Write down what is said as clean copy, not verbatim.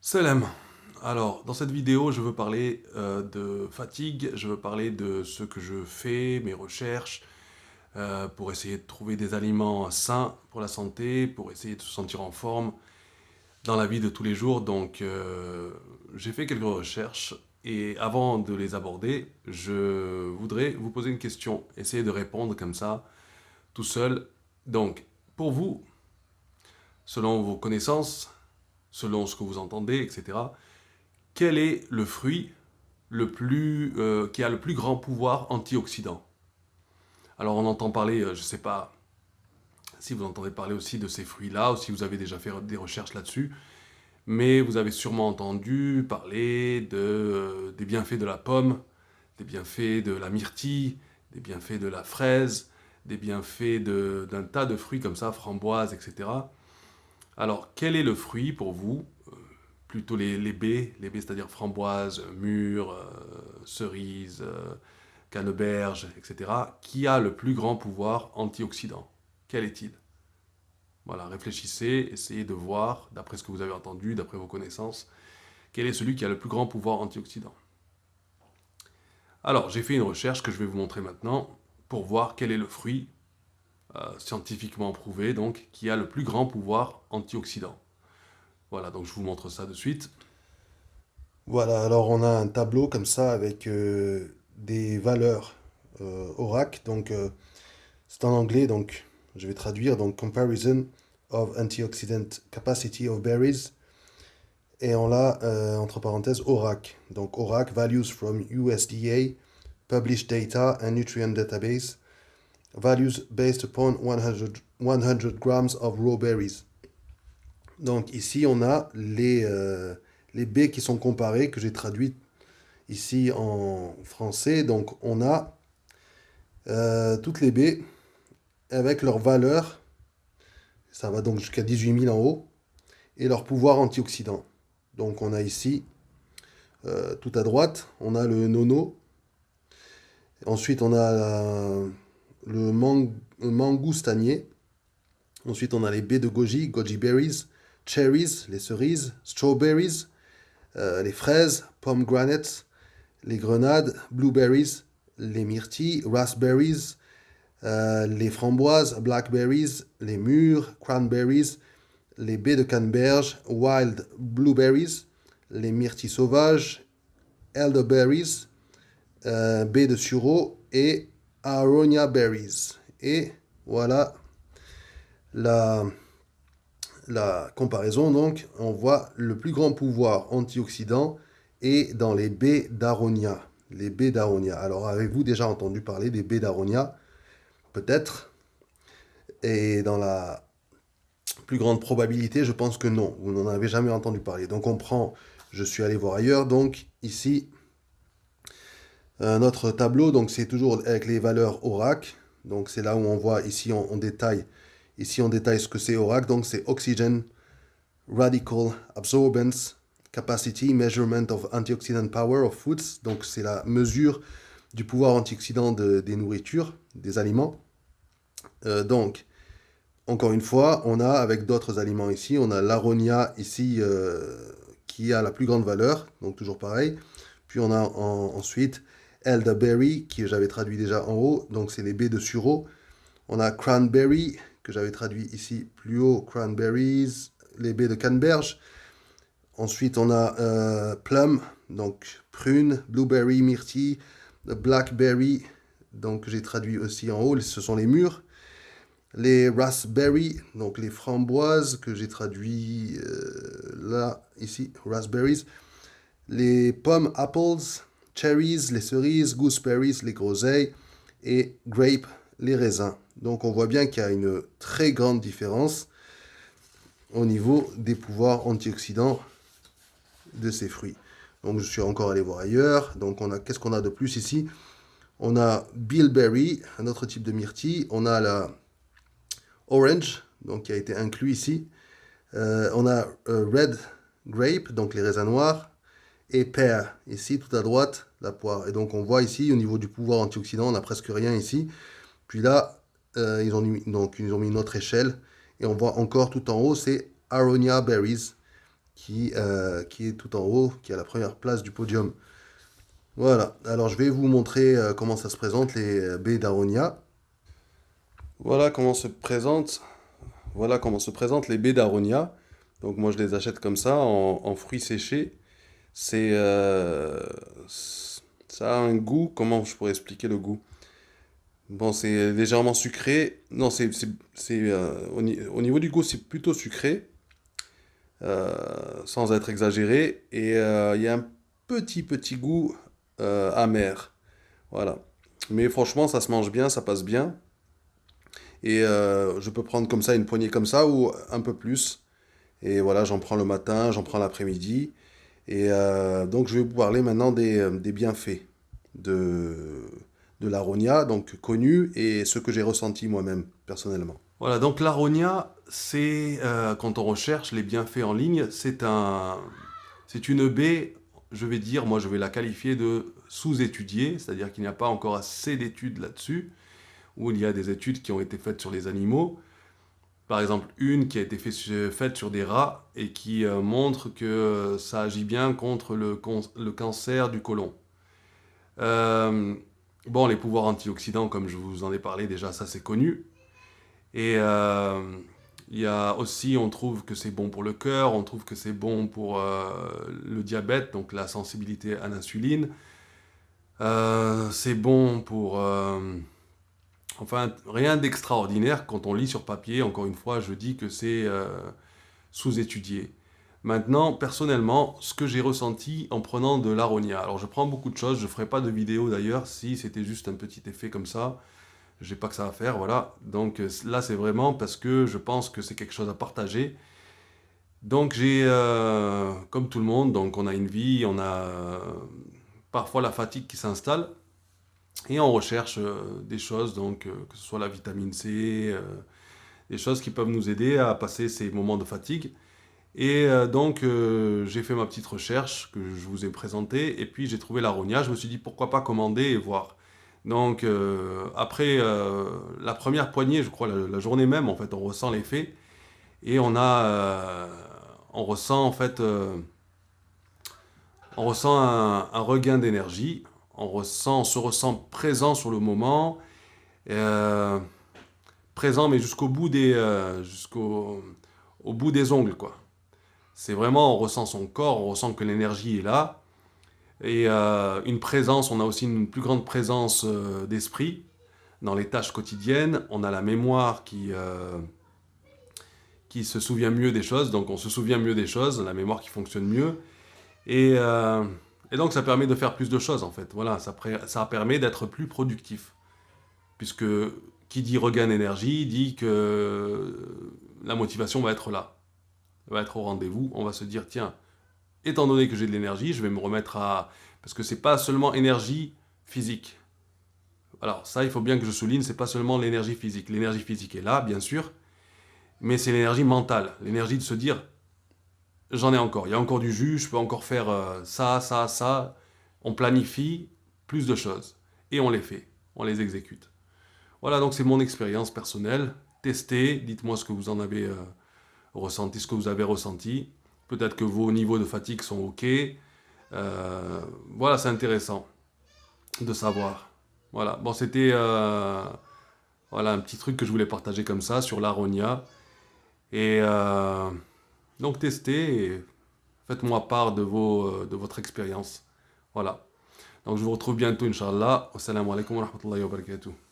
Salam. Alors, dans cette vidéo, je veux parler de fatigue, je veux parler de ce que je fais, mes recherches, pour essayer de trouver des aliments sains pour la santé, pour essayer de se sentir en forme dans la vie de tous les jours. Donc, j'ai fait quelques recherches et avant de les aborder, je voudrais vous poser une question, essayer de répondre comme ça, tout seul. Donc, pour vous, selon vos connaissances, selon ce que vous entendez, etc., quel est le fruit qui a le plus grand pouvoir antioxydant? Alors on entend parler, je ne sais pas si vous entendez parler aussi de ces fruits-là, ou si vous avez déjà fait des recherches là-dessus, mais vous avez sûrement entendu parler des bienfaits de la pomme, des bienfaits de la myrtille, des bienfaits de la fraise, des bienfaits d'un tas de fruits comme ça, framboises, etc. Alors quel est le fruit pour vous, plutôt les baies, c'est-à-dire framboises, mûres, cerises, canneberge, etc., qui a le plus grand pouvoir antioxydant? Quel est-il? Voilà, réfléchissez, essayez de voir, d'après ce que vous avez entendu, d'après vos connaissances, quel est celui qui a le plus grand pouvoir antioxydant. Alors, j'ai fait une recherche que je vais vous montrer maintenant pour voir quel est le fruit scientifiquement prouvé, donc, qui a le plus grand pouvoir antioxydant. Voilà, donc je vous montre ça de suite. Voilà, alors on a un tableau comme ça avec des valeurs ORAC. C'est en anglais, donc je vais traduire. Donc Comparison of Antioxidant Capacity of Berries. Et on l'a entre parenthèses ORAC. Donc ORAC Values from USDA, Published Data and Nutrient Database. Values based upon 100 grams of raw berries. Donc ici on a les baies qui sont comparées, que j'ai traduites ici en français. Donc on a toutes les baies avec leur valeur, ça va donc jusqu'à 18 000 en haut, et leur pouvoir antioxydant. Donc on a ici, tout à droite, on a le nono. Ensuite on a le mangoustanier. Ensuite on a les baies de goji berries, cherries, les cerises, strawberries, les fraises, pomegranates, les grenades, blueberries, les myrtilles, raspberries, les framboises, blackberries, les mûres, cranberries, les baies de canneberge, wild blueberries, les myrtilles sauvages, elderberries, baies de sureau et aronia berries. Et voilà la, la comparaison. Donc, on voit le plus grand pouvoir antioxydant est dans les baies d'aronia. Les baies d'aronia. Alors, avez-vous déjà entendu parler des baies d'aronia? Peut-être. Et dans la plus grande probabilité, je pense que non. Vous n'en avez jamais entendu parler. Donc, on prend, je suis allé voir ailleurs. Donc, ici, notre tableau, donc c'est toujours avec les valeurs ORAC. Donc, c'est là où on voit ici, on détaille. Ici, on détaille ce que c'est ORAC. Donc, c'est Oxygen Radical Absorbance Capacity Measurement of Antioxidant Power of Foods. Donc, c'est la mesure du pouvoir antioxydant des nourritures, des aliments. Donc, encore une fois, on a avec d'autres aliments ici, on a l'aronia ici qui a la plus grande valeur, donc toujours pareil. Puis on a ensuite elderberry qui j'avais traduit déjà en haut, donc c'est les baies de sureau. On a cranberry que j'avais traduit ici plus haut, cranberries, les baies de canneberge. Ensuite on a plum, donc prune, blueberry, myrtille, blackberry, donc j'ai traduit aussi en haut, ce sont les mûres. Les raspberries, donc les framboises que j'ai traduit là, ici, raspberries. Les pommes, apples, cherries, les cerises, gooseberries, les groseilles et grapes, les raisins. Donc on voit bien qu'il y a une très grande différence au niveau des pouvoirs antioxydants de ces fruits. Donc je suis encore allé voir ailleurs. Donc on a, qu'est-ce qu'on a de plus ici? On a bilberry, un autre type de myrtille. On a la orange, donc qui a été inclus ici. On a red grape, donc les raisins noirs, et pear, ici tout à droite, la poire. Et donc on voit ici au niveau du pouvoir antioxydant, on n'a presque rien ici. Puis là, ils ont mis une autre échelle, et on voit encore tout en haut, c'est aronia berries, qui est tout en haut, qui est à la première place du podium. Voilà, alors je vais vous montrer comment ça se présente, les baies d'aronia. Voilà comment se présente, voilà comment se présentent les baies d'aronia. Donc moi je les achète comme ça, en fruits séchés. C'est, ça a un goût, comment je pourrais expliquer le goût? Bon, c'est légèrement sucré. Non, au niveau du goût, c'est plutôt sucré, sans être exagéré. Et il y a un petit goût amer. Voilà. Mais franchement, ça se mange bien, ça passe bien. Et je peux prendre comme ça une poignée comme ça ou un peu plus. Et voilà, j'en prends le matin, j'en prends l'après-midi. Et donc, je vais vous parler maintenant des bienfaits de, de l'aronia, donc connu, et ce que j'ai ressenti moi-même, personnellement. Voilà, donc l'aronia, c'est quand on recherche les bienfaits en ligne, c'est une baie, je vais dire, moi je vais la qualifier de sous-étudiée, c'est-à-dire qu'il n'y a pas encore assez d'études là-dessus, où il y a des études qui ont été faites sur les animaux. Par exemple, une qui a été faite sur des rats et qui montre que ça agit bien contre le cancer du côlon. Euh, bon, les pouvoirs antioxydants, comme je vous en ai parlé déjà, ça c'est connu. Et il y a aussi, on trouve que c'est bon pour le cœur, on trouve que c'est bon pour le diabète, donc la sensibilité à l'insuline. C'est bon pour... enfin, rien d'extraordinaire quand on lit sur papier. Encore une fois, je dis que c'est sous-étudié. Maintenant, personnellement, ce que j'ai ressenti en prenant de l'aronia. Alors, je prends beaucoup de choses. Je ne ferai pas de vidéo d'ailleurs si c'était juste un petit effet comme ça. J'ai pas que ça à faire, voilà. Donc là, c'est vraiment parce que je pense que c'est quelque chose à partager. Donc j'ai, comme tout le monde, donc on a une vie, on a parfois la fatigue qui s'installe et on recherche des choses, donc que ce soit la vitamine C, des choses qui peuvent nous aider à passer ces moments de fatigue. Et donc j'ai fait ma petite recherche que je vous ai présentée et puis j'ai trouvé l'aronia. Je me suis dit pourquoi pas commander et voir. Donc après la première poignée, je crois la journée même, en fait, on ressent l'effet et on ressent en fait, on ressent un regain d'énergie. On se ressent présent sur le moment, euh, présent mais jusqu'au au bout des ongles quoi. C'est vraiment, on ressent son corps, on ressent que l'énergie est là. Et une présence, on a aussi une plus grande présence d'esprit dans les tâches quotidiennes. On a la mémoire qui se souvient mieux des choses, donc on se souvient mieux des choses, la mémoire qui fonctionne mieux. Et, euh, et donc ça permet de faire plus de choses en fait. Voilà, ça permet d'être plus productif. Puisque qui dit regain d'énergie dit que la motivation va être là, va être au rendez-vous. On va se dire, tiens, étant donné que j'ai de l'énergie, je vais me remettre à... Parce que c'est pas seulement énergie physique. Alors ça, il faut bien que je souligne, c'est pas seulement l'énergie physique. L'énergie physique est là, bien sûr, mais c'est l'énergie mentale. L'énergie de se dire, j'en ai encore, il y a encore du jus, je peux encore faire ça, ça, ça. On planifie plus de choses. Et on les fait, on les exécute. Voilà, donc c'est mon expérience personnelle. Testez, dites-moi ce que vous en avez ressenti, ce que vous avez ressenti. Peut-être que vos niveaux de fatigue sont OK. Voilà, c'est intéressant de savoir. Voilà, bon, c'était voilà, un petit truc que je voulais partager comme ça sur l'aronia. Et donc, testez et faites-moi part de votre expérience. Voilà. Donc, je vous retrouve bientôt, Inch'Allah. Wassalamu alaikum wa rahmatullahi wa barakatuh.